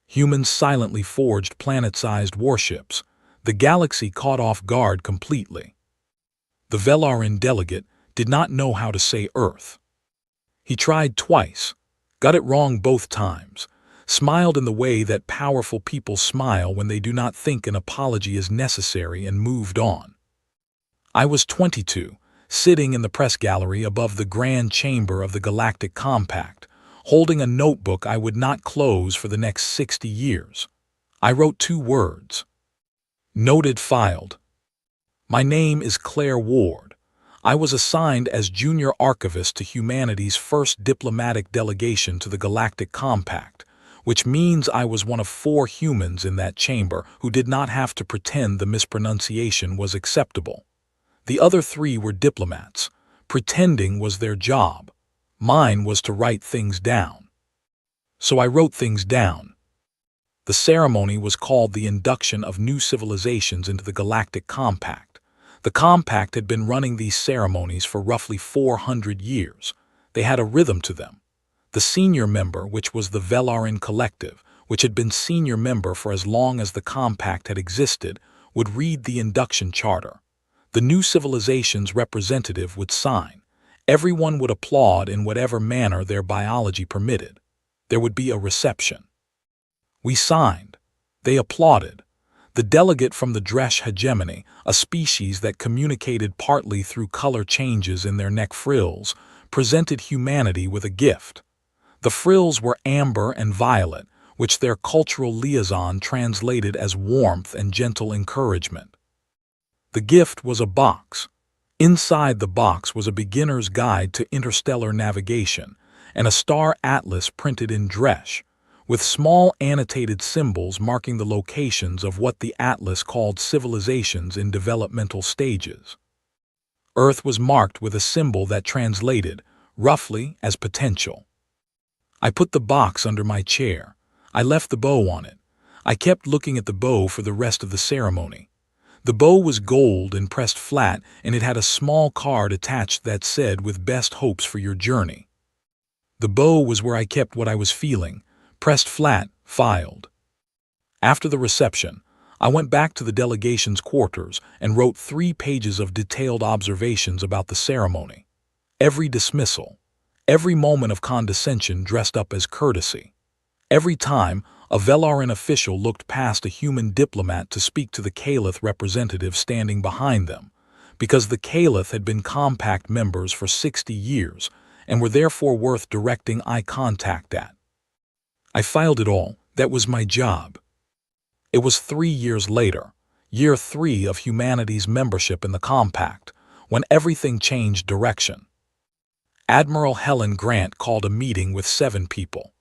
Humans silently forged planet-sized warships. The galaxy caught off guard completely. The Velarin delegate did not know how to say Earth. He tried twice, got it wrong both times, smiled in the way that powerful people smile when they do not think an apology is necessary, and moved on. I was 22, sitting in the press gallery above the grand chamber of the Galactic Compact, holding a notebook I would not close for the next 60 years. I wrote 2 words. Noted filed. My name is Claire Ward. I was assigned as junior archivist to humanity's first diplomatic delegation to the Galactic Compact, which means I was one of 4 humans in that chamber who did not have to pretend the mispronunciation was acceptable. The other 3 were diplomats. Pretending was their job. Mine was to write things down. So I wrote things down. The ceremony was called the induction of new civilizations into the Galactic Compact. The Compact had been running these ceremonies for roughly 400 years. They had a rhythm to them. The senior member, which was the Velarin Collective, which had been senior member for as long as the Compact had existed, would read the induction charter. The new civilization's representative would sign. Everyone would applaud in whatever manner their biology permitted. There would be a reception. We signed. They applauded. The delegate from the Dresh hegemony, a species that communicated partly through color changes in their neck frills, presented humanity with a gift. The frills were amber and violet, which their cultural liaison translated as warmth and gentle encouragement. The gift was a box. Inside the box was a beginner's guide to interstellar navigation and a star atlas printed in Dresh, with small annotated symbols marking the locations of what the atlas called civilizations in developmental stages. Earth was marked with a symbol that translated, roughly, as potential. I put the box under my chair. I left the bow on it. I kept looking at the bow for the rest of the ceremony. The bow was gold and pressed flat, and it had a small card attached that said, "With best hopes for your journey." The bow was where I kept what I was feeling, pressed flat, filed. After the reception, I went back to the delegation's quarters and wrote 3 pages of detailed observations about the ceremony. Every dismissal, every moment of condescension dressed up as courtesy. Every time, a Velarin official looked past a human diplomat to speak to the Caliph representative standing behind them, because the Caliph had been Compact members for 60 years and were therefore worth directing eye contact at. I filed it all. That was my job. It was 3 years later, year 3 of humanity's membership in the Compact, when everything changed direction. Admiral Helen Grant called a meeting with 7 people.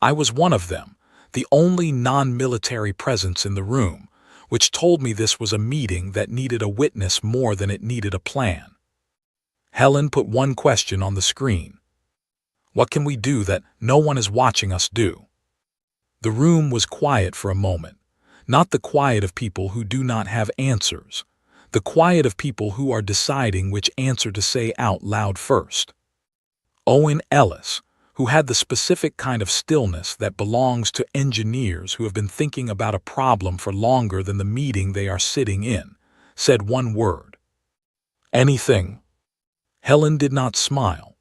I was one of them, the only non-military presence in the room, which told me this was a meeting that needed a witness more than it needed a plan. Helen put one question on the screen. What can we do that no one is watching us do? The room was quiet for a moment, not the quiet of people who do not have answers, the quiet of people who are deciding which answer to say out loud first. Owen Ellis, who had the specific kind of stillness that belongs to engineers who have been thinking about a problem for longer than the meeting they are sitting in, said one word. Anything. Helen did not smile.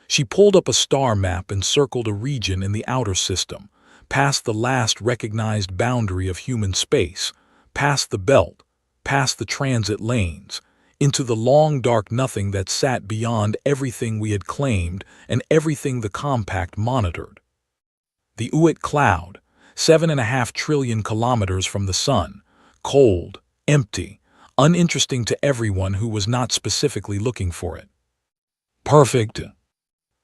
She pulled up a star map and circled a region in the outer system, past the last recognized boundary of human space, past the belt, past the transit lanes, into the long dark nothing that sat beyond everything we had claimed and everything the Compact monitored. The Uit cloud, 7.5 trillion kilometers from the sun, cold, empty, uninteresting to everyone who was not specifically looking for it. Perfect.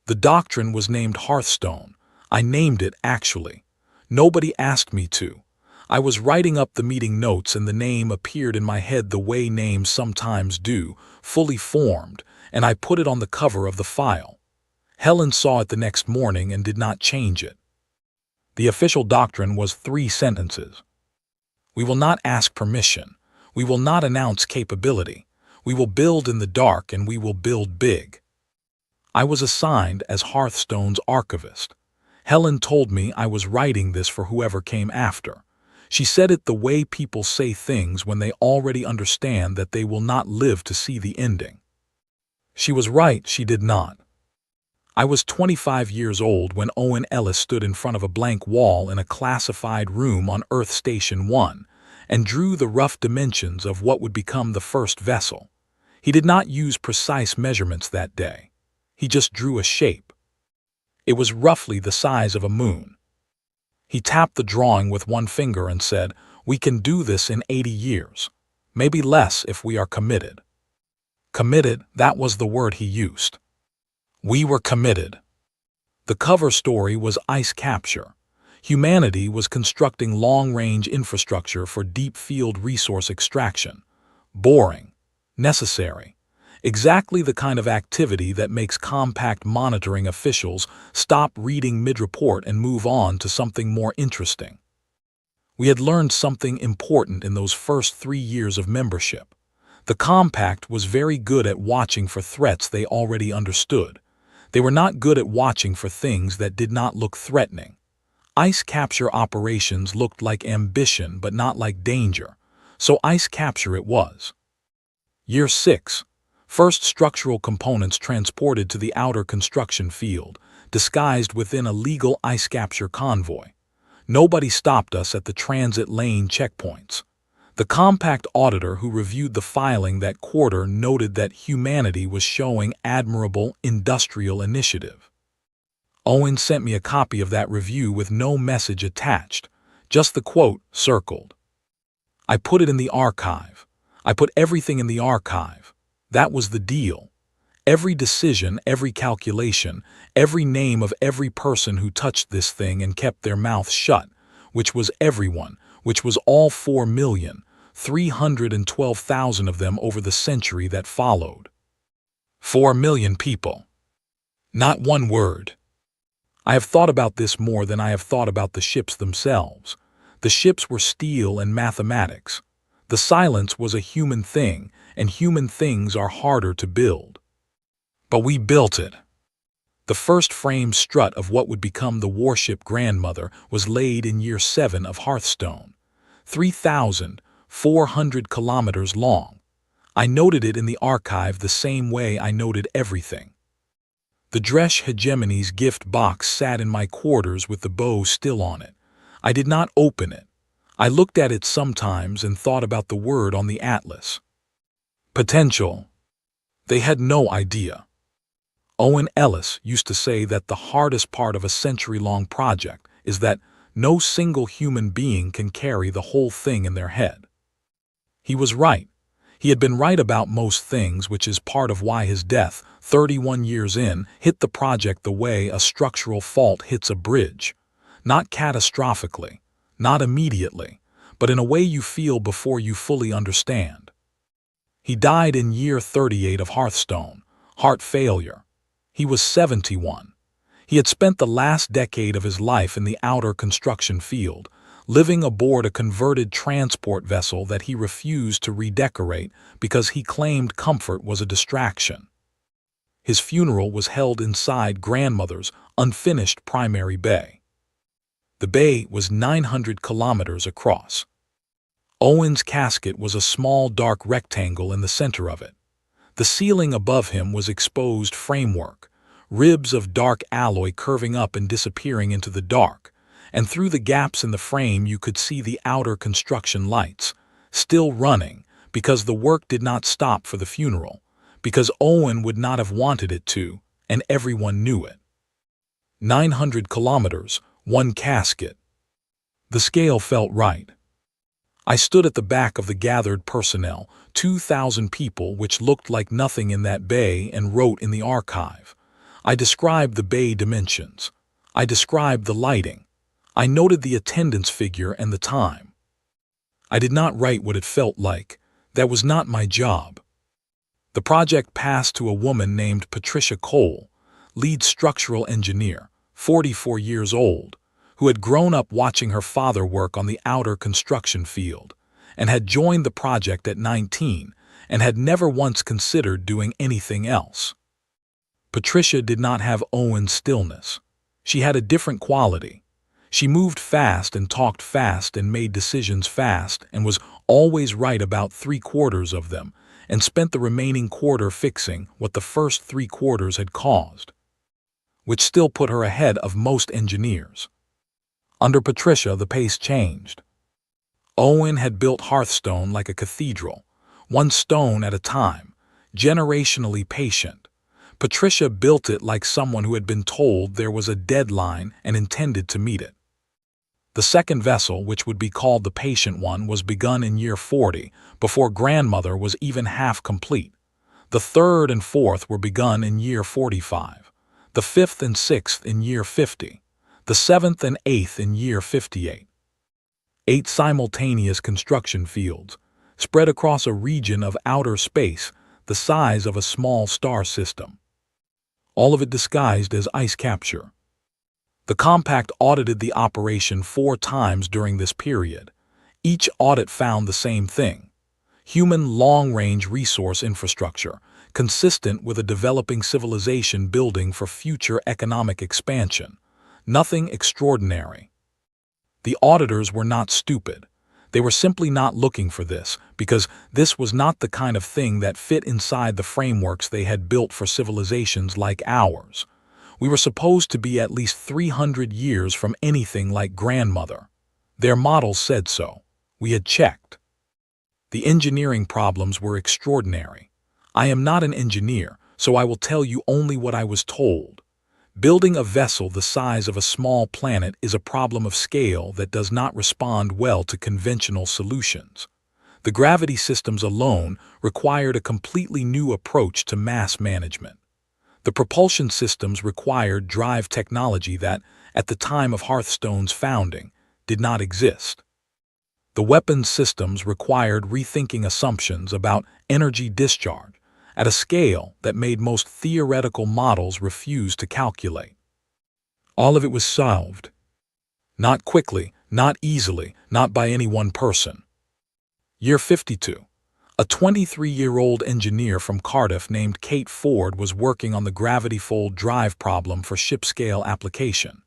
The doctrine was named Hearthstone. I named it, actually. Nobody asked me to. I was writing up the meeting notes and the name appeared in my head the way names sometimes do, fully formed, and I put it on the cover of the file. Helen saw it the next morning and did not change it. The official doctrine was 3 sentences. We will not ask permission. We will not announce capability. We will build in the dark and we will build big. I was assigned as Hearthstone's archivist. Helen told me I was writing this for whoever came after. She said it the way people say things when they already understand that they will not live to see the ending. She was right, she did not. I was 25 years old when Owen Ellis stood in front of a blank wall in a classified room on Earth Station 1 and drew the rough dimensions of what would become the first vessel. He did not use precise measurements that day. He just drew a shape. It was roughly the size of a moon. He tapped the drawing with one finger and said, "We can do this in 80 years. Maybe less if we are committed." Committed, that was the word he used. We were committed. The cover story was ice capture. Humanity was constructing long-range infrastructure for deep field resource extraction. Boring. Necessary. Exactly the kind of activity that makes compact monitoring officials stop reading mid-report and move on to something more interesting. We had learned something important in those first 3 years of membership. The compact was very good at watching for threats they already understood. They were not good at watching for things that did not look threatening. Ice capture operations looked like ambition but not like danger, so ice capture it was. Year 6. First structural components transported to the outer construction field, disguised within a legal ice capture convoy. Nobody stopped us at the transit lane checkpoints. The compact auditor who reviewed the filing that quarter noted that humanity was showing admirable industrial initiative. Owen sent me a copy of that review with no message attached, just the quote circled. I put it in the archive. I put everything in the archive. That was the deal. Every decision, every calculation, every name of every person who touched this thing and kept their mouth shut, which was everyone, which was all 4,312,000 of them over the century that followed. 4 million people. Not one word. I have thought about this more than I have thought about the ships themselves. The ships were steel and mathematics. The silence was a human thing, and human things are harder to build. But we built it. The first frame strut of what would become the warship Grandmother was laid in year 7 of Hearthstone. 3,400 kilometers long. I noted it in the archive the same way I noted everything. The Dresch Hegemony's gift box sat in my quarters with the bow still on it. I did not open it. I looked at it sometimes and thought about the word on the atlas. Potential. They had no idea. Owen Ellis used to say that the hardest part of a century-long project is that no single human being can carry the whole thing in their head. He was right. He had been right about most things, which is part of why his death, 31 years in, hit the project the way a structural fault hits a bridge. Not catastrophically, not immediately, but in a way you feel before you fully understand. He died in year 38 of Hearthstone, heart failure. He was 71. He had spent the last decade of his life in the outer construction field, living aboard a converted transport vessel that he refused to redecorate because he claimed comfort was a distraction. His funeral was held inside Grandmother's unfinished primary bay. The bay was 900 kilometers across. Owen's casket was a small dark rectangle in the center of it. The ceiling above him was exposed framework, ribs of dark alloy curving up and disappearing into the dark, and through the gaps in the frame you could see the outer construction lights, still running because the work did not stop for the funeral, because Owen would not have wanted it to, and everyone knew it. 900 kilometers, one casket. The scale felt right. I stood at the back of the gathered personnel, 2,000 people, which looked like nothing in that bay, and wrote in the archive. I described the bay dimensions. I described the lighting. I noted the attendance figure and the time. I did not write what it felt like. That was not my job. The project passed to a woman named Patricia Cole, lead structural engineer, 44 years old, who had grown up watching her father work on the outer construction field, and had joined the project at 19 and had never once considered doing anything else. Patricia did not have Owen's stillness. She had a different quality. She moved fast and talked fast and made decisions fast and was always right about 3/4 of them and spent the remaining quarter fixing what the first 3/4 had caused, which still put her ahead of most engineers. Under Patricia, the pace changed. Owen had built Hearthstone like a cathedral, one stone at a time, generationally patient. Patricia built it like someone who had been told there was a deadline and intended to meet it. The second vessel, which would be called the patient one, was begun in year 40, before grandmother was even half complete. The third and fourth were begun in year 45, the fifth and sixth in year 50, the seventh and eighth in year 58. 8 simultaneous construction fields, spread across a region of outer space the size of a small star system. All of it disguised as ice capture. The compact audited the operation 4 times during this period. Each audit found the same thing: human long-range resource infrastructure, consistent with a developing civilization building for future economic expansion. Nothing extraordinary. The auditors were not stupid. They were simply not looking for this, because this was not the kind of thing that fit inside the frameworks they had built for civilizations like ours. We were supposed to be at least 300 years from anything like grandmother. Their models said so. We had checked. The engineering problems were extraordinary. I am not an engineer, so I will tell you only what I was told. Building a vessel the size of a small planet is a problem of scale that does not respond well to conventional solutions. The gravity systems alone required a completely new approach to mass management. The propulsion systems required drive technology that, at the time of Hearthstone's founding, did not exist. The weapons systems required rethinking assumptions about energy discharge at a scale that made most theoretical models refuse to calculate. All of it was solved. Not quickly, not easily, not by any one person. Year 52. A 23-year-old engineer from Cardiff named Kate Ford was working on the gravity-fold drive problem for ship-scale application.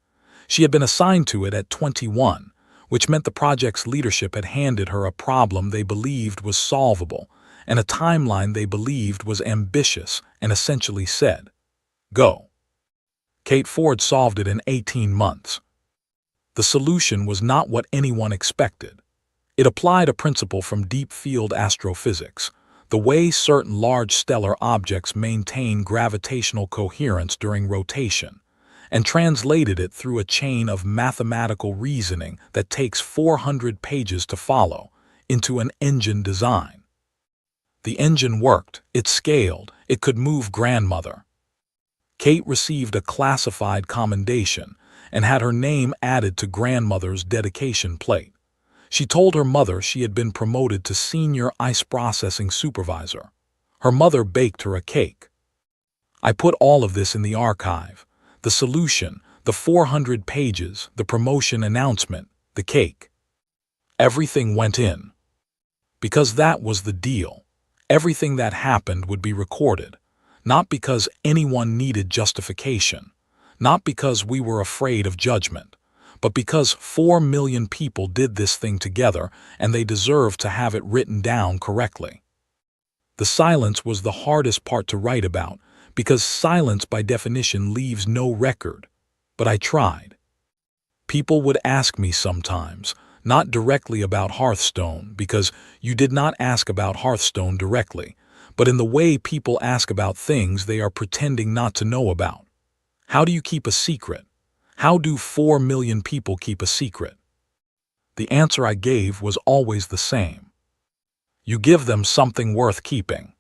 She had been assigned to it at 21, which meant the project's leadership had handed her a problem they believed was solvable, and a timeline they believed was ambitious, and essentially said, "Go." Kate Ford solved it in 18 months. The solution was not what anyone expected. It applied a principle from deep-field astrophysics, the way certain large stellar objects maintain gravitational coherence during rotation, and translated it through a chain of mathematical reasoning that takes 400 pages to follow, into an engine design. The engine worked, it scaled, it could move grandmother. Kate received a classified commendation and had her name added to grandmother's dedication plate. She told her mother she had been promoted to senior ice processing supervisor. Her mother baked her a cake. I put all of this in the archive: the solution, the 400 pages, the promotion announcement, the cake. Everything went in. Because that was the deal. Everything that happened would be recorded, not because anyone needed justification, not because we were afraid of judgment, but because 4 million people did this thing together and they deserved to have it written down correctly. The silence was the hardest part to write about, because silence by definition leaves no record. But I tried. People would ask me sometimes, not directly about Hearthstone, because you did not ask about Hearthstone directly, but in the way people ask about things they are pretending not to know about. How do you keep a secret? How do 4 million people keep a secret? The answer I gave was always the same. You give them something worth keeping.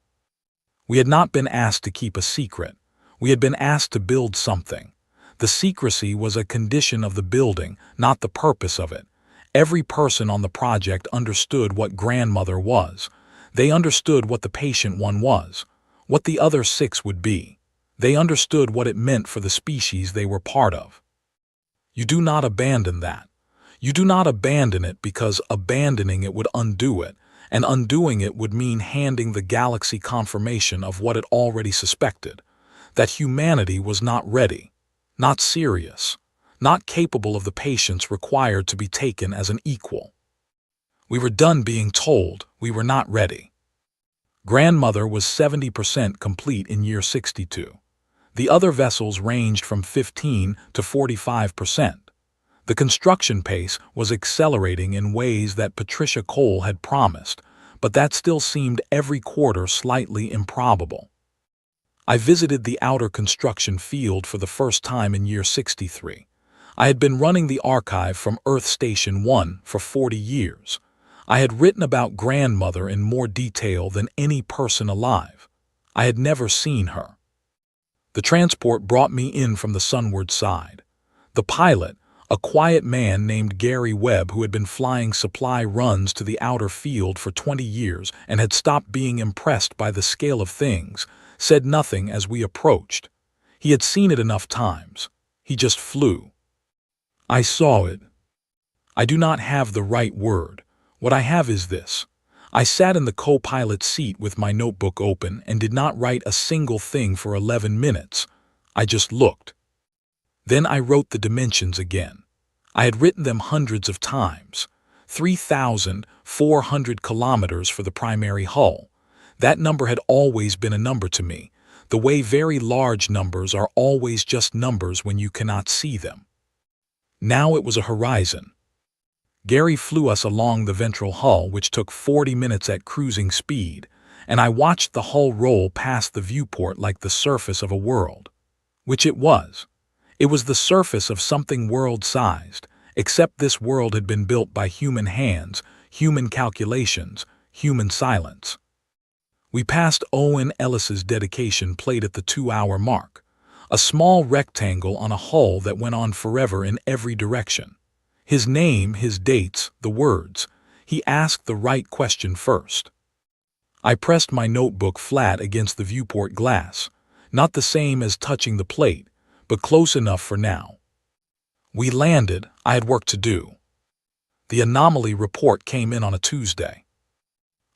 We had not been asked to keep a secret. We had been asked to build something. The secrecy was a condition of the building, not the purpose of it. Every person on the project understood what grandmother was. They understood what the patient one was, what the other 6 would be. They understood what it meant for the species they were part of. You do not abandon that. You do not abandon it because abandoning it would undo it, and undoing it would mean handing the galaxy confirmation of what it already suspected, that humanity was not ready, not serious, not capable of the patience required to be taken as an equal. We were done being told we were not ready. Grandmother was 70% complete in year 62. The other vessels ranged from 15 to 45%. The construction pace was accelerating in ways that Patricia Cole had promised, but that still seemed every quarter slightly improbable. I visited the outer construction field for the first time in year 63. I had been running the archive from Earth Station 1 for 40 years. I had written about grandmother in more detail than any person alive. I had never seen her. The transport brought me in from the sunward side. The pilot, a quiet man named Gary Webb who had been flying supply runs to the outer field for 20 years and had stopped being impressed by the scale of things, said nothing as we approached. He had seen it enough times. He just flew. I saw it. I do not have the right word. What I have is this. I sat in the co-pilot seat with my notebook open and did not write a single thing for 11 minutes. I just looked. Then I wrote the dimensions again. I had written them hundreds of times. 3,400 kilometers for the primary hull. That number had always been a number to me, the way very large numbers are always just numbers when you cannot see them. Now it was a horizon. Gary flew us along the ventral hull, which took 40 minutes at cruising speed, and I watched the hull roll past the viewport like the surface of a world. Which it was. It was the surface of something world-sized, except this world had been built by human hands, human calculations, human silence. We passed Owen Ellis's dedication plate at the 2-hour mark, a small rectangle on a hull that went on forever in every direction. His name, his dates, the words. He asked the right question first. I pressed my notebook flat against the viewport glass, not the same as touching the plate, but close enough for now. We landed. I had work to do. The anomaly report came in on a Tuesday.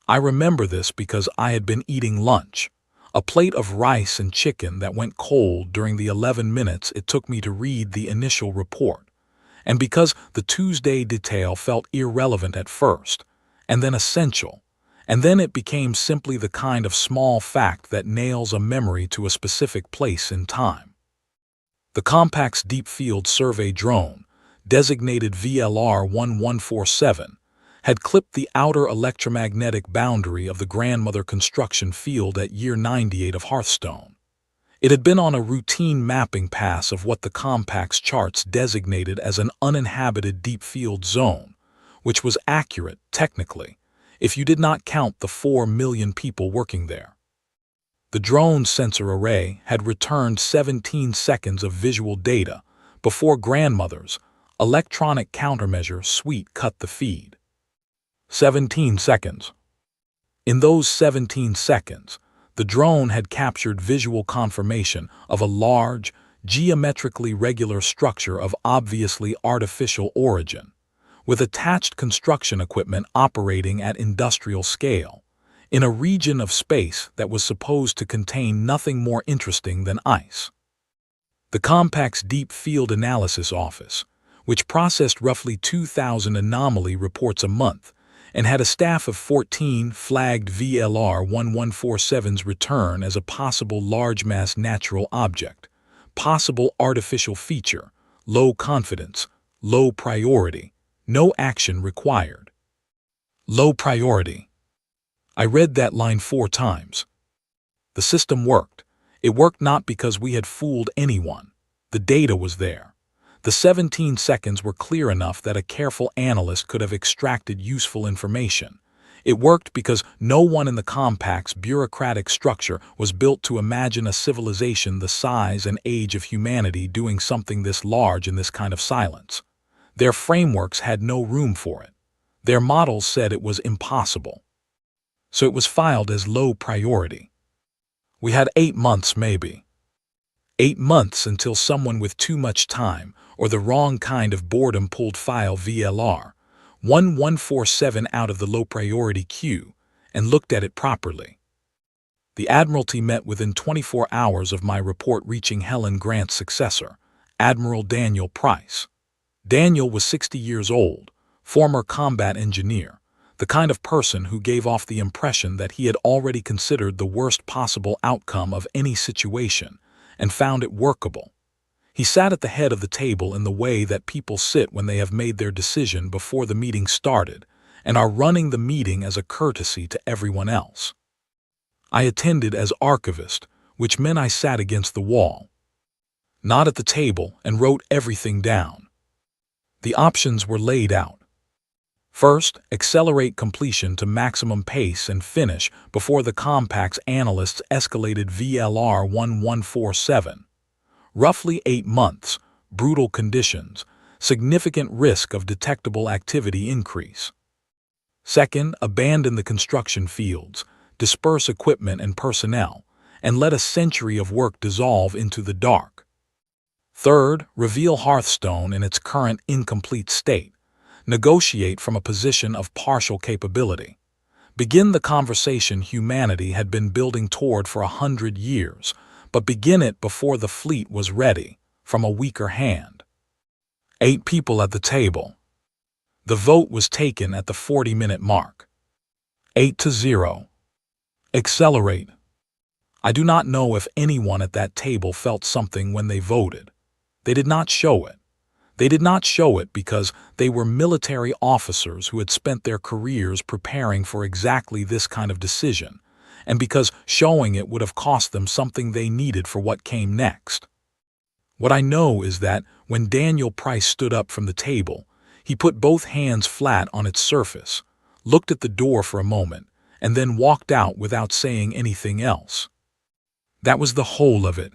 I remember this because I had been eating lunch, a plate of rice and chicken that went cold during the 11 minutes it took me to read the initial report. And because the Tuesday detail felt irrelevant at first, and then essential, and then it became simply the kind of small fact that nails a memory to a specific place in time. The Compact's Deep Field Survey drone, designated VLR-1147, had clipped the outer electromagnetic boundary of the grandmother construction field at year 98 of Hearthstone. It had been on a routine mapping pass of what the Compact's charts designated as an uninhabited deep field zone, which was accurate, technically, if you did not count the 4 million people working there. The drone sensor array had returned 17 seconds of visual data before grandmother's electronic countermeasure suite cut the feed. 17 seconds. In those 17 seconds, the drone had captured visual confirmation of a large, geometrically regular structure of obviously artificial origin, with attached construction equipment operating at industrial scale, in a region of space that was supposed to contain nothing more interesting than ice. The Compact's Deep Field Analysis Office, which processed roughly 2,000 anomaly reports a month, and had a staff of 14 flagged VLR-1147's return as a possible large-mass natural object, possible artificial feature, low confidence, low priority, no action required. Low priority. I read that line 4 times. The system worked. It worked not because we had fooled anyone. The data was there. The 17 seconds were clear enough that a careful analyst could have extracted useful information. It worked because no one in the Compact's bureaucratic structure was built to imagine a civilization the size and age of humanity doing something this large in this kind of silence. Their frameworks had no room for it. Their models said it was impossible. So it was filed as low priority. We had 8 months maybe. 8 months until someone with too much time or the wrong kind of boredom pulled file VLR-1147 out of the low priority queue and looked at it properly. The Admiralty met within 24 hours of my report reaching Helen Grant's successor, Admiral Daniel Price. Daniel was 60 years old, former combat engineer, the kind of person who gave off the impression that he had already considered the worst possible outcome of any situation and found it workable. He sat at the head of the table in the way that people sit when they have made their decision before the meeting started and are running the meeting as a courtesy to everyone else. I attended as archivist, which meant I sat against the wall, not at the table, and wrote everything down. The options were laid out. First, accelerate completion to maximum pace and finish before the compact's analysts escalated VLR 1147. Roughly 8 months, brutal conditions, significant risk of detectable activity increase. Second, abandon the construction fields, disperse equipment and personnel, and let a century of work dissolve into the dark. Third, reveal Hearthstone in its current incomplete state. Negotiate from a position of partial capability. Begin the conversation humanity had been building toward for 100 years, but begin it before the fleet was ready, from a weaker hand. 8 people at the table. The vote was taken at the 40-minute mark. 8-0. Accelerate. I do not know if anyone at that table felt something when they voted. They did not show it. They did not show it because they were military officers who had spent their careers preparing for exactly this kind of decision, and because showing it would have cost them something they needed for what came next. What I know is that when Daniel Price stood up from the table, he put both hands flat on its surface, looked at the door for a moment, and then walked out without saying anything else. That was the whole of it.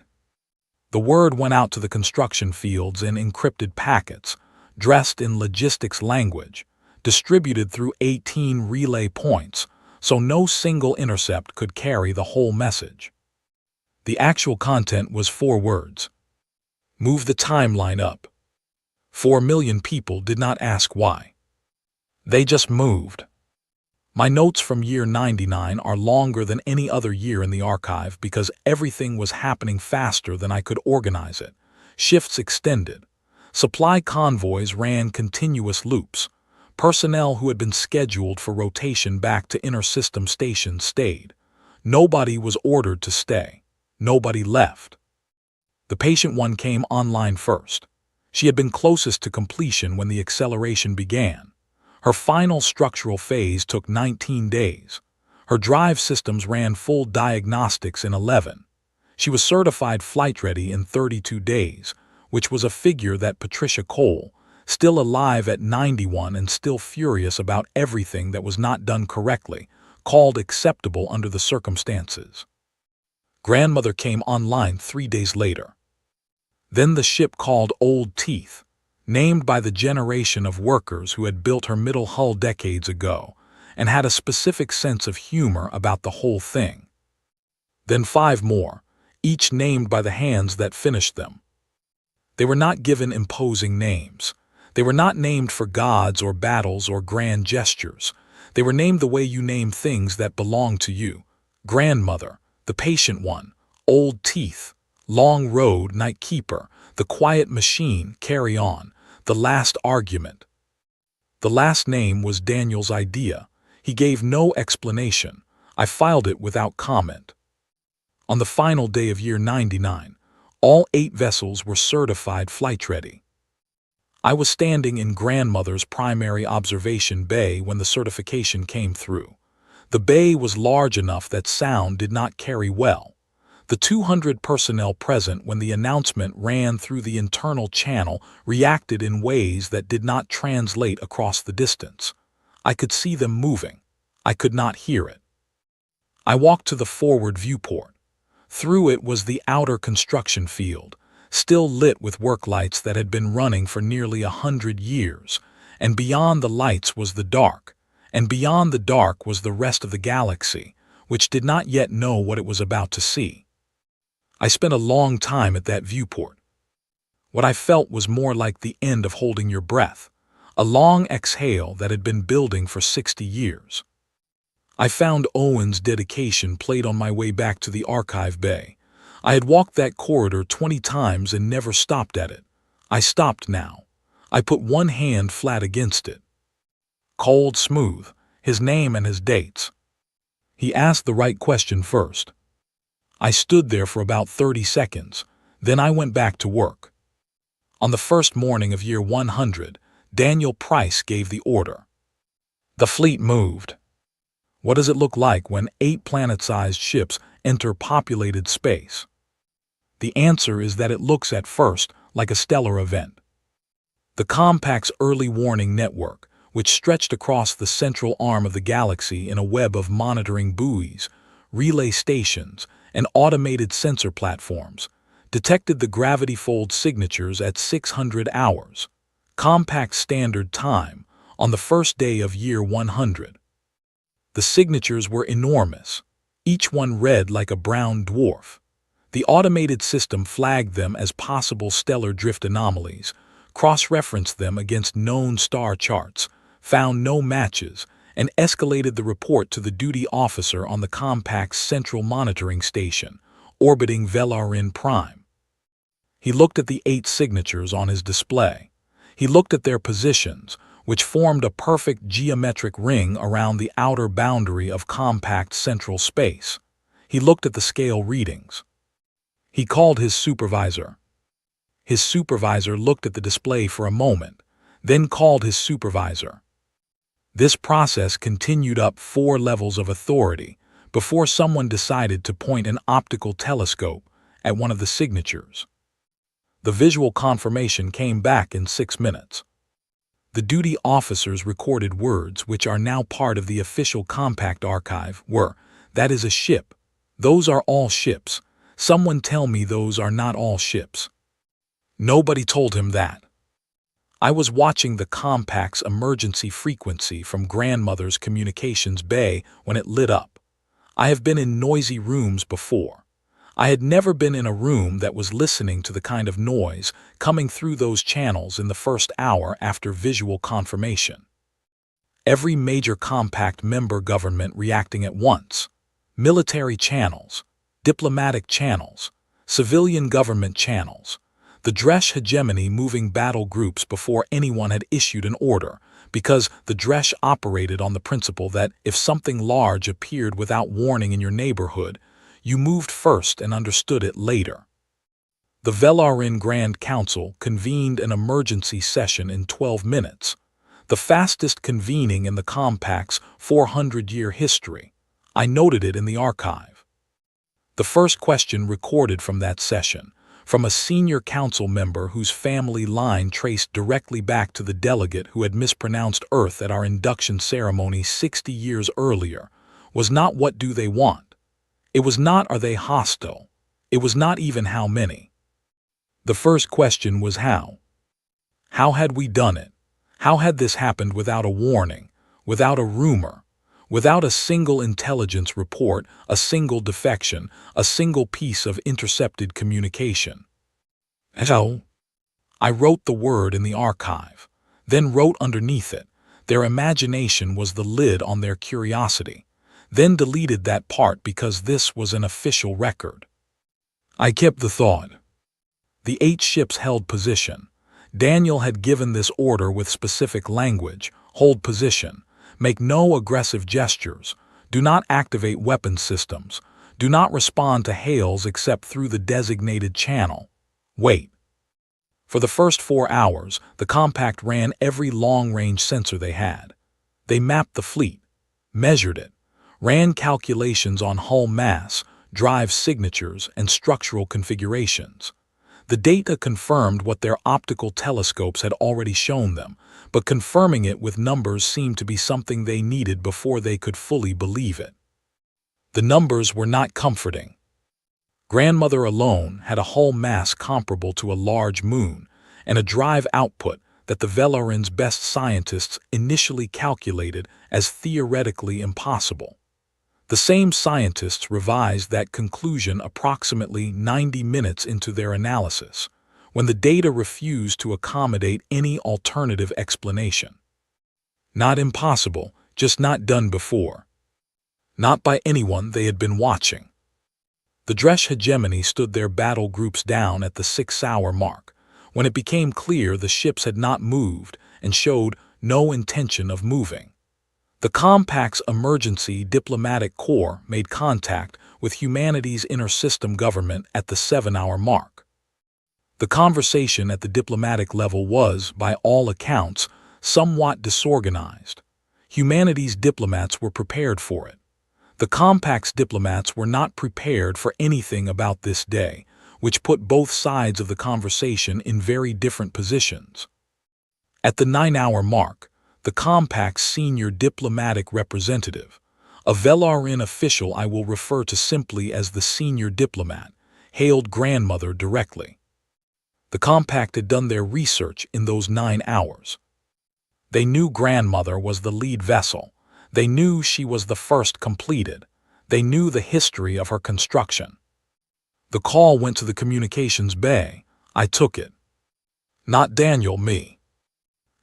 The word went out to the construction fields in encrypted packets, dressed in logistics language, distributed through 18 relay points, so no single intercept could carry the whole message. The actual content was 4 words. Move the timeline up. 4 million people did not ask why. They just moved. My notes from year 99 are longer than any other year in the archive because everything was happening faster than I could organize it. Shifts extended. Supply convoys ran continuous loops. Personnel who had been scheduled for rotation back to inter-system stations stayed. Nobody was ordered to stay. Nobody left. The patient one came online first. She had been closest to completion when the acceleration began. Her final structural phase took 19 days. Her drive systems ran full diagnostics in 11. She was certified flight-ready in 32 days, which was a figure that Patricia Cole, still alive at 91 and still furious about everything that was not done correctly, called acceptable under the circumstances. Grandmother came online 3 days later. Then the ship called Old Teeth, named by the generation of workers who had built her middle hull decades ago, and had a specific sense of humor about the whole thing. Then 5 more, each named by the hands that finished them. They were not given imposing names. They were not named for gods or battles or grand gestures. They were named the way you name things that belong to you. Grandmother, the patient one, Old Teeth, Long Road, Night Keeper, the quiet machine, Carry On, the last argument. The last name was Daniel's idea. He gave no explanation. I filed it without comment. On the final day of year 99, all 8 vessels were certified flight-ready. I was standing in Grandmother's primary observation bay when the certification came through. The bay was large enough that sound did not carry well. The 200 personnel present when the announcement ran through the internal channel reacted in ways that did not translate across the distance. I could see them moving. I could not hear it. I walked to the forward viewport. Through it was the outer construction field, still lit with work lights that had been running for nearly 100 years, and beyond the lights was the dark, and beyond the dark was the rest of the galaxy, which did not yet know what it was about to see. I spent a long time at that viewport. What I felt was more like the end of holding your breath, a long exhale that had been building for 60 years. I found Owen's dedication played on my way back to the archive bay. I had walked that corridor 20 times and never stopped at it, I stopped now. I put one hand flat against it. Cold, smooth, his name and his dates. He asked the right question first. I stood there for about 30 seconds, then I went back to work. On the first morning of year 100, Daniel Price gave the order. The fleet moved. What does it look like when 8 planet-sized ships enter populated space? The answer is that it looks at first like a stellar event. The Compact's early warning network, which stretched across the central arm of the galaxy in a web of monitoring buoys, relay stations, and automated sensor platforms, detected the gravity fold signatures at 600 hours, Compact Standard Time, on the first day of year 100. The signatures were enormous, each one red like a brown dwarf. The automated system flagged them as possible stellar drift anomalies, cross-referenced them against known star charts, found no matches, and escalated the report to the duty officer on the Compact's central monitoring station, orbiting Velarin Prime. He looked at the 8 signatures on his display. He looked at their positions, which formed a perfect geometric ring around the outer boundary of Compact central space. He looked at the scale readings. He called his supervisor. His supervisor looked at the display for a moment, then called his supervisor. This process continued up 4 levels of authority before someone decided to point an optical telescope at one of the signatures. The visual confirmation came back in 6 minutes. The duty officer's recorded words, which are now part of the official Compact archive, were, "That is a ship. Those are all ships. Someone tell me those are not all ships." Nobody told him that. I was watching the Compact's emergency frequency from grandmother's communications bay when it lit up. I have been in noisy rooms before. I had never been in a room that was listening to the kind of noise coming through those channels in the first hour after visual confirmation. Every major Compact member government reacting at once. Military channels, diplomatic channels, civilian government channels. The Dresh hegemony moving battle groups before anyone had issued an order, because the Dresh operated on the principle that if something large appeared without warning in your neighborhood, you moved first and understood it later. The Velarin Grand Council convened an emergency session in 12 minutes, the fastest convening in the Compact's 400-year history. I noted it in the archive. The first question recorded from that session, from a senior council member whose family line traced directly back to the delegate who had mispronounced Earth at our induction ceremony 60 years earlier, was not "What do they want?" It was not "Are they hostile?" It was not even "How many?" The first question was how. How had we done it? How had this happened without a warning, without a rumor, without a single intelligence report, a single defection, a single piece of intercepted communication? How? I wrote the word in the archive, then wrote underneath it, "Their imagination was the lid on their curiosity," then deleted that part because this was an official record. I kept the thought. The 8 ships held position. Daniel had given this order with specific language: hold position, make no aggressive gestures, do not activate weapon systems, do not respond to hails except through the designated channel. Wait. For the first 4 hours, the Compact ran every long-range sensor they had. They mapped the fleet, measured it, ran calculations on hull mass, drive signatures, and structural configurations. The data confirmed what their optical telescopes had already shown them, but confirming it with numbers seemed to be something they needed before they could fully believe it. The numbers were not comforting. Grandmother alone had a hull mass comparable to a large moon, and a drive output that the Velarin's best scientists initially calculated as theoretically impossible. The same scientists revised that conclusion approximately 90 minutes into their analysis, when the data refused to accommodate any alternative explanation. Not impossible, just not done before. Not by anyone they had been watching. The Dresh hegemony stood their battle groups down at the 6-hour mark, when it became clear the ships had not moved and showed no intention of moving. The Compact's emergency diplomatic corps made contact with humanity's inter-system government at the 7-hour mark. The conversation at the diplomatic level was, by all accounts, somewhat disorganized. Humanity's diplomats were prepared for it. The Compact's diplomats were not prepared for anything about this day, which put both sides of the conversation in very different positions. At the 9-hour mark, the Compact's senior diplomatic representative, a Velarin official I will refer to simply as the senior diplomat, hailed Grandmother directly. The Compact had done their research in those 9 hours. They knew Grandmother was the lead vessel. They knew she was the first completed. They knew the history of her construction. The call went to the communications bay. I took it. Not Daniel, me.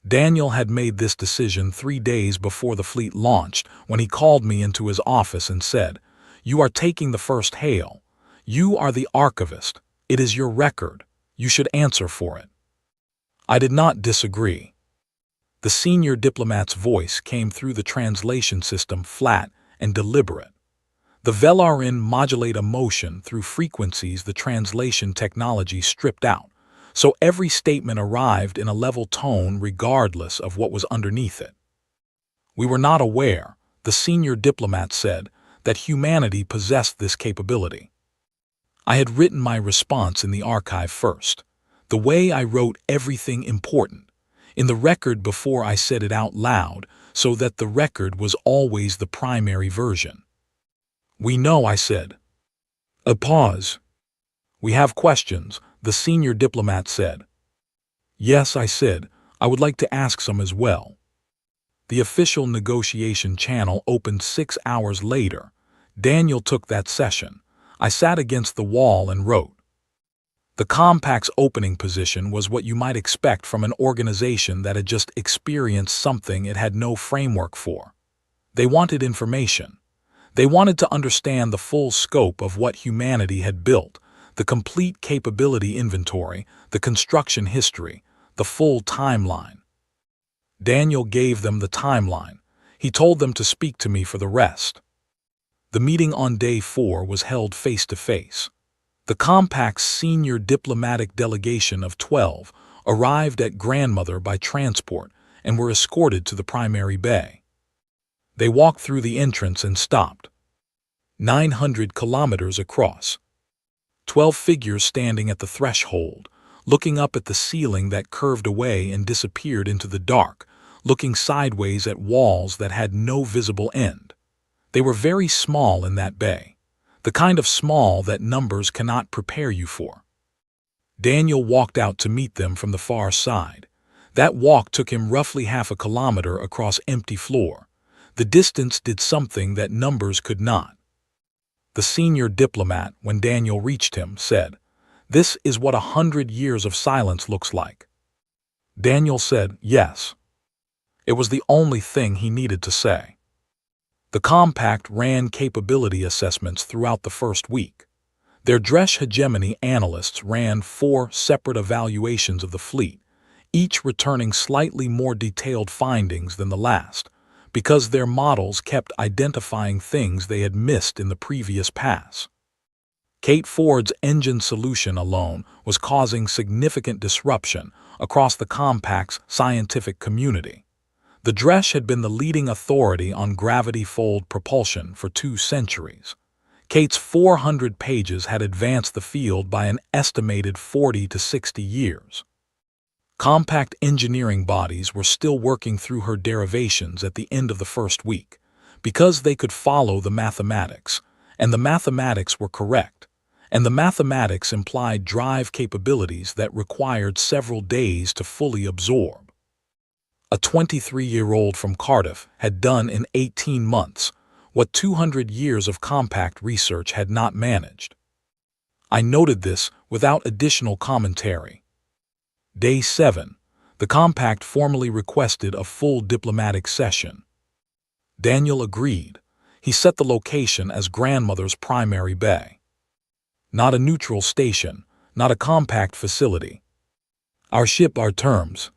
Daniel had made this decision 3 days before the fleet launched when he called me into his office and said, "You are taking the first hail. You are the archivist. It is your record. You should answer for it." I did not disagree. The senior diplomat's voice came through the translation system flat and deliberate. The Velarin modulate emotion through frequencies the translation technology stripped out, so every statement arrived in a level tone regardless of what was underneath it. "We were not aware," the senior diplomat said, "that humanity possessed this capability." I had written my response in the archive first, the way I wrote everything important, in the record before I said it out loud, so that the record was always the primary version. "We know," I said. A pause. "We have questions," the senior diplomat said. "Yes," I said, "I would like to ask some as well." The official negotiation channel opened 6 hours later. Daniel took that session. I sat against the wall and wrote. The Compact's opening position was what you might expect from an organization that had just experienced something it had no framework for. They wanted information. They wanted to understand the full scope of what humanity had built, the complete capability inventory, the construction history, the full timeline. Daniel gave them the timeline. He told them to speak to me for the rest. The meeting on day 4 was held face-to-face. The Compact's senior diplomatic delegation of 12 arrived at Grandmother by transport and were escorted to the primary bay. They walked through the entrance and stopped. 900 kilometers across. 12 figures standing at the threshold, looking up at the ceiling that curved away and disappeared into the dark, looking sideways at walls that had no visible end. They were very small in that bay, the kind of small that numbers cannot prepare you for. Daniel walked out to meet them from the far side. That walk took him roughly half a kilometer across empty floor. The distance did something that numbers could not. The senior diplomat, when Daniel reached him, said, "This is what 100 years of silence looks like." Daniel said, "Yes." It was the only thing he needed to say. The Compact ran capability assessments throughout the first week. Their Dresh hegemony analysts ran 4 separate evaluations of the fleet, each returning slightly more detailed findings than the last, because their models kept identifying things they had missed in the previous pass. Kate Ford's engine solution alone was causing significant disruption across the Compact's scientific community. The Dresh had been the leading authority on gravity-fold propulsion for 2 centuries. Kate's 400 pages had advanced the field by an estimated 40 to 60 years. Compact engineering bodies were still working through her derivations at the end of the first week, because they could follow the mathematics, and the mathematics were correct, and the mathematics implied drive capabilities that required several days to fully absorb. A 23-year-old from Cardiff had done in 18 months what 200 years of Compact research had not managed. I noted this without additional commentary. Day 7, the Compact formally requested a full diplomatic session. Daniel agreed. He set the location as Grandmother's primary bay. Not a neutral station, not a Compact facility. Our ship, our terms.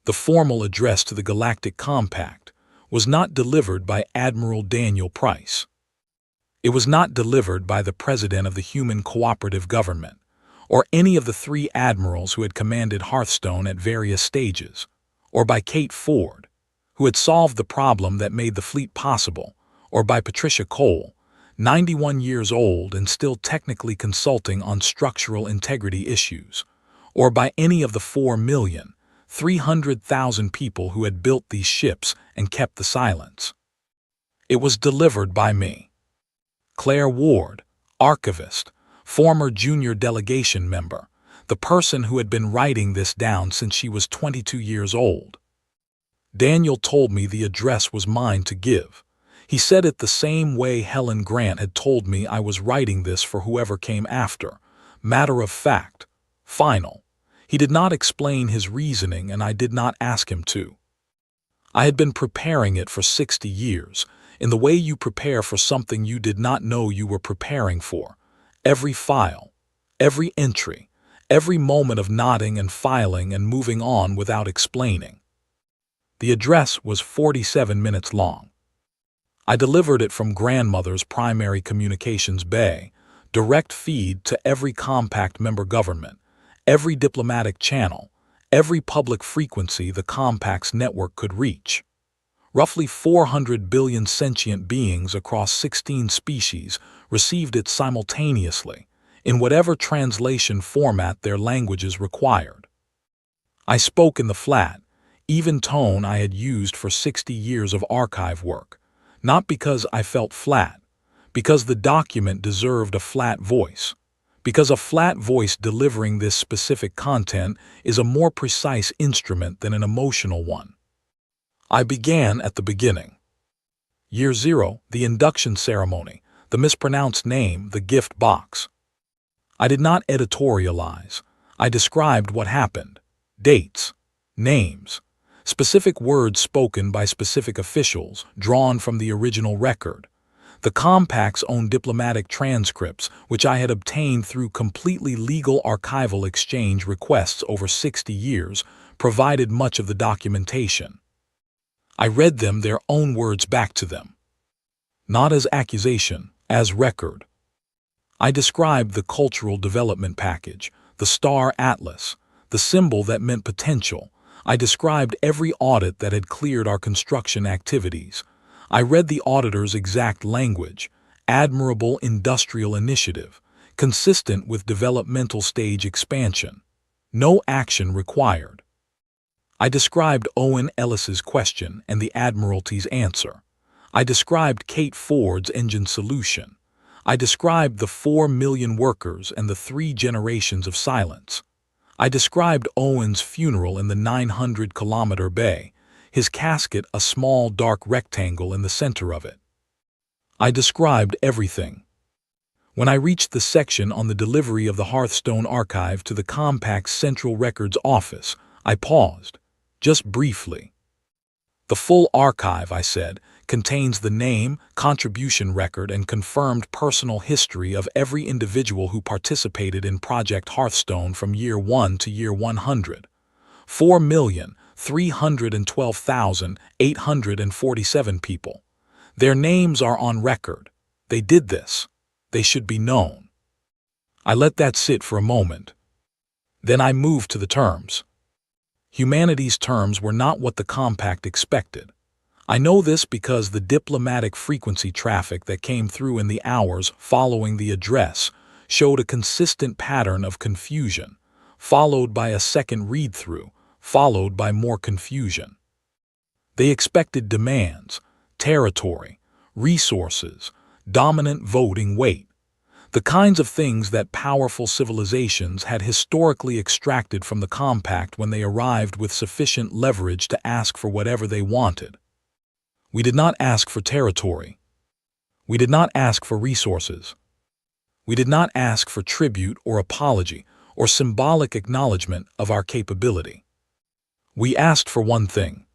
The formal address to the Galactic Compact was not delivered by Admiral Daniel Price. It was not delivered by the President of the Human Cooperative Government, or any of the 3 admirals who had commanded Hearthstone at various stages, or by Kate Ford, who had solved the problem that made the fleet possible, or by Patricia Cole, 91 years old and still technically consulting on structural integrity issues, or by any of the 4,300,000 people who had built these ships and kept the silence. It was delivered by me, Claire Ward, archivist, former junior delegation member, the person who had been writing this down since she was 22 years old. Daniel told me the address was mine to give. He said it the same way Helen Grant had told me I was writing this for whoever came after. Matter of fact, final. He did not explain his reasoning, and I did not ask him to. I had been preparing it for 60 years, in the way you prepare for something you did not know you were preparing for. Every file, every entry, every moment of nodding and filing and moving on without explaining. The address was 47 minutes long. I delivered it from grandmother's primary communications bay, direct feed to every compact member government, every diplomatic channel, every public frequency the compact's network could reach. Roughly 400 billion sentient beings across 16 species received it simultaneously, in whatever translation format their languages required. I spoke in the flat, even tone I had used for 60 years of archive work, not because I felt flat, because the document deserved a flat voice, because a flat voice delivering this specific content is a more precise instrument than an emotional one. I began at the beginning. Year 0, the induction ceremony, the mispronounced name, the gift box. I did not editorialize. I described what happened. Dates, names, specific words spoken by specific officials, drawn from the original record. The Compact's own diplomatic transcripts, which I had obtained through completely legal archival exchange requests over 60 years, provided much of the documentation. I read them, their own words back to them. Not as accusation, as record. I described the cultural development package, the Star Atlas, the symbol that meant potential. I described every audit that had cleared our construction activities. I read the auditor's exact language, admirable industrial initiative, consistent with developmental stage expansion. No action required. I described Owen Ellis's question and the Admiralty's answer. I described Kate Ford's engine solution. I described the 4 million workers and the 3 generations of silence. I described Owen's funeral in the 900-kilometer bay, his casket a small dark rectangle in the center of it. I described everything. When I reached the section on the delivery of the Hearthstone archive to the Compact's Central Records Office, I paused, just briefly. The full archive, I said, contains the name, contribution record, and confirmed personal history of every individual who participated in Project Hearthstone from year 1 to year 100. 4,312,847 people. Their names are on record. They did this. They should be known. I let that sit for a moment. Then I moved to the terms. Humanity's terms were not what the Compact expected. I know this because the diplomatic frequency traffic that came through in the hours following the address showed a consistent pattern of confusion, followed by a second read-through, followed by more confusion. They expected demands, territory, resources, dominant voting weight, the kinds of things that powerful civilizations had historically extracted from the Compact when they arrived with sufficient leverage to ask for whatever they wanted. We did not ask for territory. We did not ask for resources. We did not ask for tribute or apology or symbolic acknowledgement of our capability. We asked for one thing: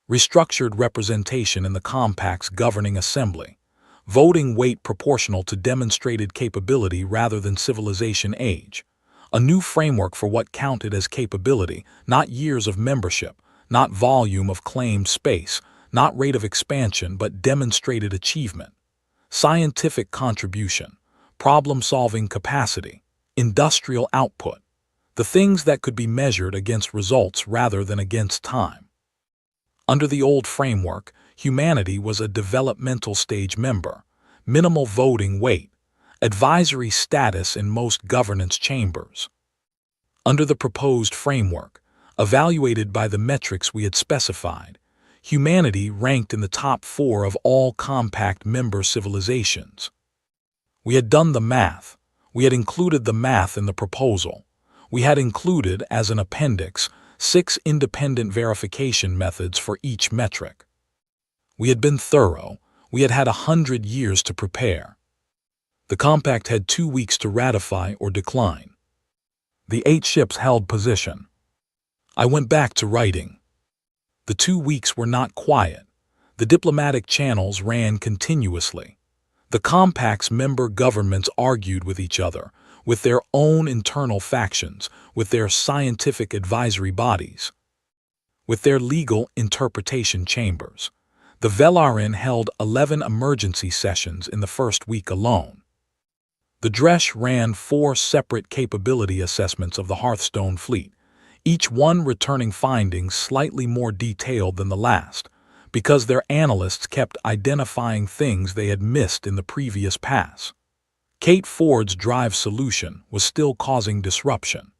restructured representation in the Compact's governing assembly, voting weight proportional to demonstrated capability rather than civilization age, A new framework for what counted as capability, not years of membership, not volume of claimed space, not rate of expansion, but demonstrated achievement. Scientific contribution, problem-solving capacity, industrial output, the things that could be measured against results rather than against time. Under the old framework, humanity was a developmental stage member, minimal voting weight, advisory status in most governance chambers. Under the proposed framework, evaluated by the metrics we had specified, humanity ranked in the top 4 of all compact member civilizations. We had done the math. We had included the math in the proposal. We had included, as an appendix, 6 independent verification methods for each metric. We had been thorough. We had had 100 years to prepare. The compact had 2 weeks to ratify or decline. The 8 ships held position. I went back to writing. The 2 weeks were not quiet. The diplomatic channels ran continuously. The compact's member governments argued with each other, with their own internal factions, with their scientific advisory bodies, with their legal interpretation chambers. The Velarin held 11 emergency sessions in the first week alone. The Dresh ran 4 separate capability assessments of the Hearthstone fleet, each one returning findings slightly more detailed than the last, because their analysts kept identifying things they had missed in the previous pass. Kate Ford's drive solution was still causing disruption.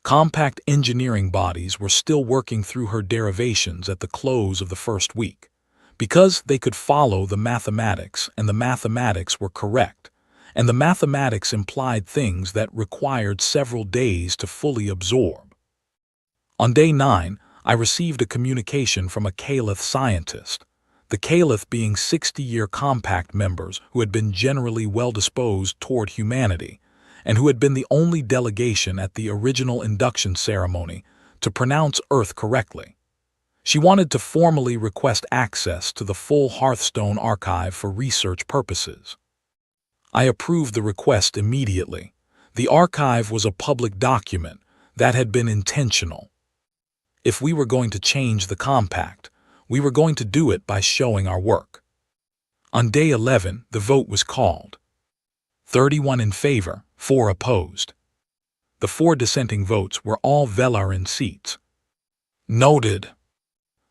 Compact engineering bodies were still working through her derivations at the close of the first week, because they could follow the mathematics, and the mathematics were correct, and the mathematics implied things that required several days to fully absorb. On day 9, I received a communication from a Caliph scientist, the Caliph being 60-year compact members who had been generally well-disposed toward humanity, and who had been the only delegation at the original induction ceremony to pronounce Earth correctly. She wanted to formally request access to the full Hearthstone archive for research purposes. I approved the request immediately. The archive was a public document that had been intentional. If we were going to change the compact, we were going to do it by showing our work. On day 11, the vote was called. 31 in favor, 4 opposed. The 4 dissenting votes were all Velarin seats. Noted.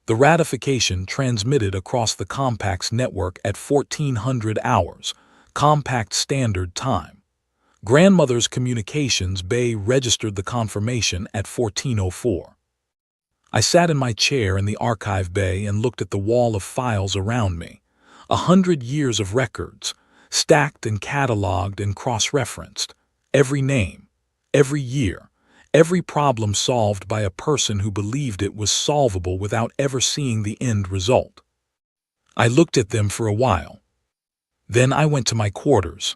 The ratification transmitted across the compact's network at 1400 hours, Compact Standard Time. Grandmother's Communications Bay registered the confirmation at 1404. I sat in my chair in the archive bay and looked at the wall of files around me. 100 years of records, stacked and cataloged and cross-referenced. Every name, every year, every problem solved by a person who believed it was solvable without ever seeing the end result. I looked at them for a while. Then I went to my quarters.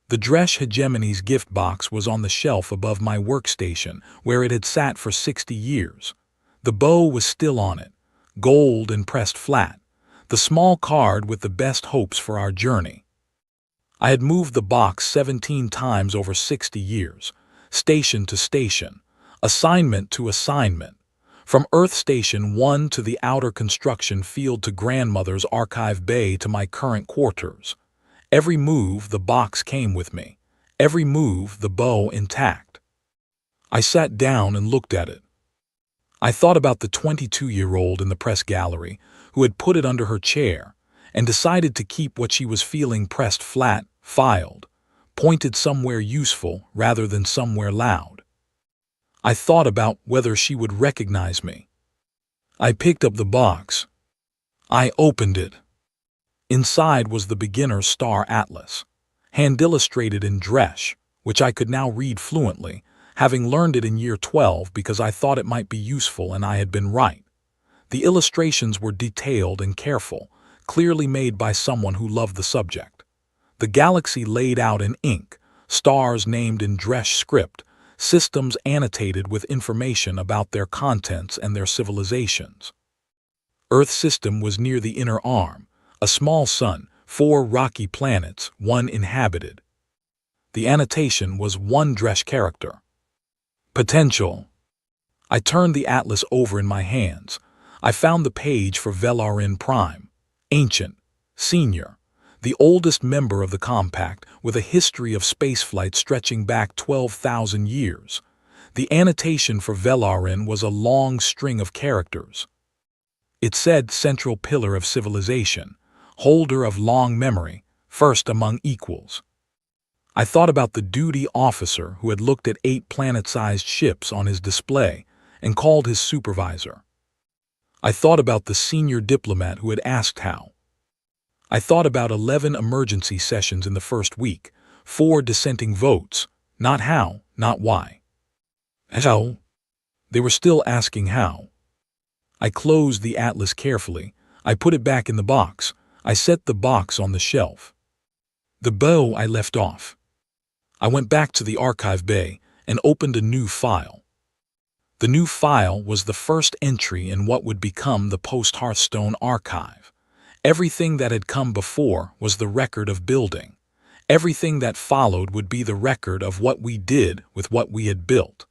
The Dresh Hegemony's gift box was on the shelf above my workstation, where it had sat for 60 years. The bow was still on it, gold and pressed flat, the small card with the best hopes for our journey. I had moved the box 17 times over 60 years, station to station, assignment to assignment, from Earth Station 1 to the outer construction field to grandmother's archive bay to my current quarters. Every move the box came with me, every move the bow intact. I sat down and looked at it. I thought about the 22-year-old in the press gallery who had put it under her chair and decided to keep what she was feeling pressed flat, filed, pointed somewhere useful rather than somewhere loud. I thought about whether she would recognize me. I picked up the box. I opened it. Inside was the beginner's star atlas, hand-illustrated in Dresh, which I could now read fluently, having learned it in year 12 because I thought it might be useful and I had been right. The illustrations were detailed and careful, clearly made by someone who loved the subject. The galaxy laid out in ink, stars named in Dresh script, systems annotated with information about their contents and their civilizations. Earth system was near the inner arm, a small sun, 4 rocky planets, 1 inhabited. The annotation was one Dresch character. Potential. I turned the atlas over in my hands. I found the page for Velarin Prime, Ancient, Senior, the oldest member of the Compact with a history of spaceflight stretching back 12,000 years. The annotation for Velarin was a long string of characters. It said Central Pillar of Civilization, Holder of Long Memory, First Among Equals. I thought about the duty officer who had looked at 8 planet-sized ships on his display and called his supervisor. I thought about the senior diplomat who had asked how. I thought about 11 emergency sessions in the first week, 4 dissenting votes, not how, not why. How? They were still asking how. I closed the atlas carefully. I put it back in the box. I set the box on the shelf. The bow I left off. I went back to the archive bay and opened a new file. The new file was the first entry in what would become the post-Hearthstone archive. Everything that had come before was the record of building. Everything that followed would be the record of what we did with what we had built.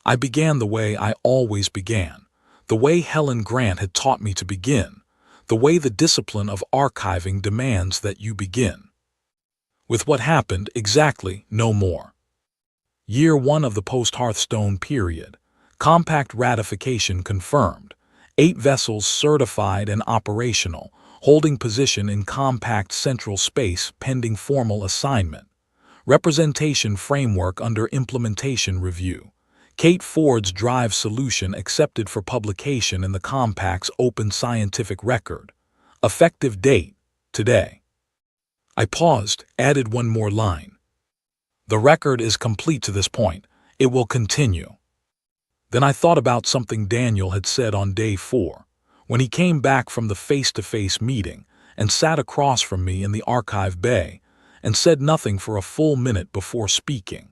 I began the way I always began, the way Helen Grant had taught me to begin, the way the discipline of archiving demands that you begin. With what happened exactly, no more. Year 1 of the post-Hearthstone period. Compact ratification confirmed. 8 vessels certified and operational, holding position in Compact Central Space pending formal assignment. Representation framework under implementation review. Kate Ford's drive solution accepted for publication in the Compact's open scientific record. Effective date, today. I paused, added one more line. The record is complete to this point. It will continue. Then I thought about something Daniel had said on day 4, when he came back from the face-to-face meeting and sat across from me in the archive bay and said nothing for a full minute before speaking.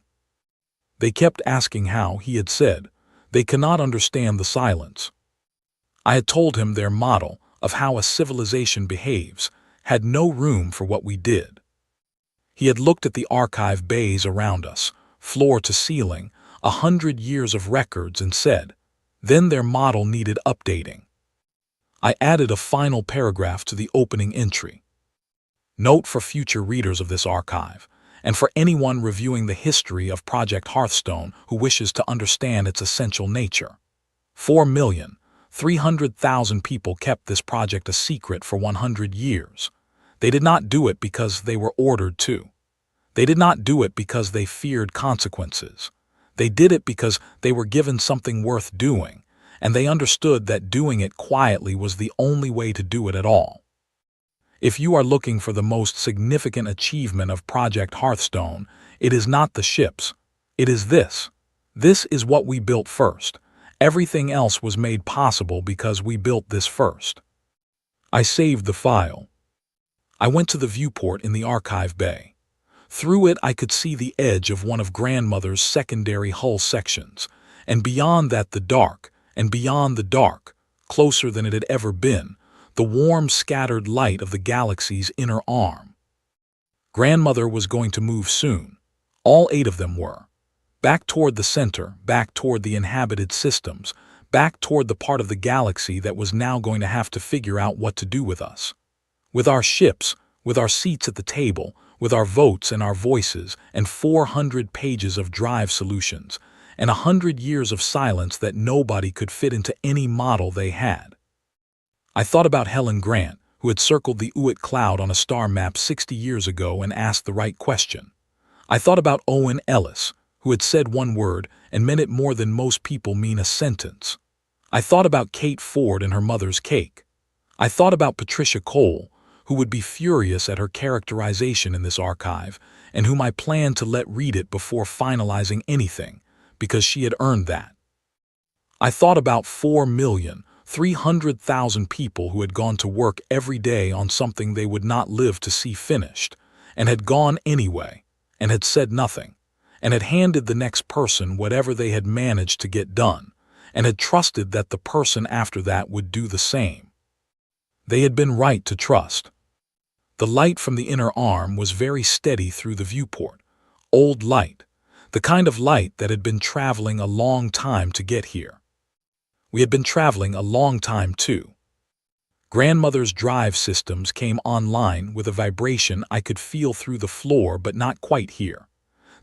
They kept asking how, he had said. They cannot understand the silence. I had told him their model of how a civilization behaves had no room for what we did. He had looked at the archive bays around us, floor to ceiling, 100 years of records, and said, then their model needed updating. I added a final paragraph to the opening entry. Note for future readers of this archive, and for anyone reviewing the history of Project Hearthstone who wishes to understand its essential nature. 4,300,000 people kept this project a secret for 100 years. They did not do it because they were ordered to. They did not do it because they feared consequences. They did it because they were given something worth doing, and they understood that doing it quietly was the only way to do it at all. If you are looking for the most significant achievement of Project Hearthstone, it is not the ships. It is this. This is what we built first. Everything else was made possible because we built this first. I saved the file. I went to the viewport in the archive bay. Through it I could see the edge of one of Grandmother's secondary hull sections, and beyond that the dark, and beyond the dark, closer than it had ever been, the warm scattered light of the galaxy's inner arm. Grandmother was going to move soon. All 8 of them were. Back toward the center, back toward the inhabited systems, back toward the part of the galaxy that was now going to have to figure out what to do with us. With our ships, with our seats at the table, with our votes and our voices, and 400 pages of drive solutions, and 100 years of silence that nobody could fit into any model they had. I thought about Helen Grant, who had circled the Uit cloud on a star map 60 years ago and asked the right question. I thought about Owen Ellis, who had said one word and meant it more than most people mean a sentence. I thought about Kate Ford and her mother's cake. I thought about Patricia Cole, who would be furious at her characterization in this archive, and whom I planned to let read it before finalizing anything, because she had earned that. I thought about 4,300,000 people who had gone to work every day on something they would not live to see finished, and had gone anyway, and had said nothing, and had handed the next person whatever they had managed to get done, and had trusted that the person after that would do the same. They had been right to trust. The light from the inner arm was very steady through the viewport, Old light. The kind of light that had been traveling a long time to get here. We had been traveling a long time too. Grandmother's drive systems came online with a vibration I could feel through the floor but not quite hear.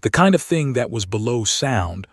The kind of thing that was below sound